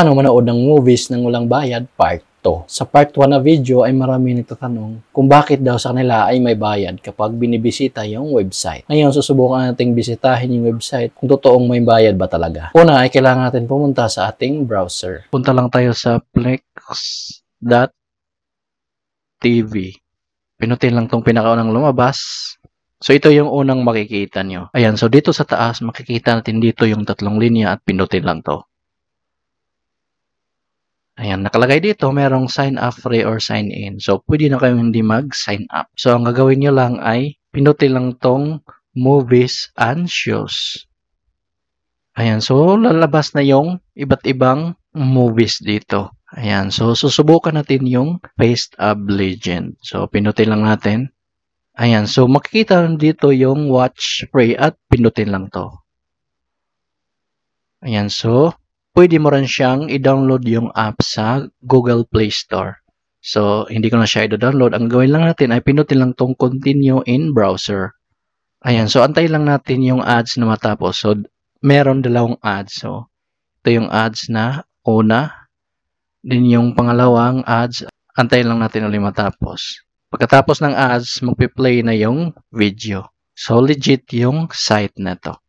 Paano manood ng movies ng walang bayad? Part 2. Sa part 1 na video ay marami nagtatanong kung bakit daw sa kanila ay may bayad kapag binibisita yung website. Ngayon, susubukan nating bisitahin yung website kung totoong may bayad ba talaga. Una ay kailangan natin pumunta sa ating browser. Punta lang tayo sa plex.tv. Pinutin lang tong pinakaunang lumabas. So, ito yung unang makikita nyo. Ayan, so dito sa taas, makikita natin dito yung tatlong linya at pinutin lang to. Ayan, nakalagay dito, merong sign up free or sign in. So, pwede na kayong hindi mag-sign up. So, ang gagawin nyo lang ay pinutin lang tong movies and shows. Ayan, so lalabas na yung iba't ibang movies dito. Ayan, so susubukan natin yung Paste Up Legend. So, pinutin lang natin. Ayan, so makikita dito yung watch free at pinutin lang to. Ayan, so pwede mo rin siyang i-download yung app sa Google Play Store. So, hindi ko na siya i-download. Ang gawin lang natin ay pinutin lang tong continue in browser. Ayan, so antay lang natin yung ads na matapos. So, meron dalawang ads. So, ito yung ads na una. Din yung pangalawang ads, antay lang natin ulit matapos. Pagkatapos ng ads, magpi-play na yung video. So, legit yung site na to.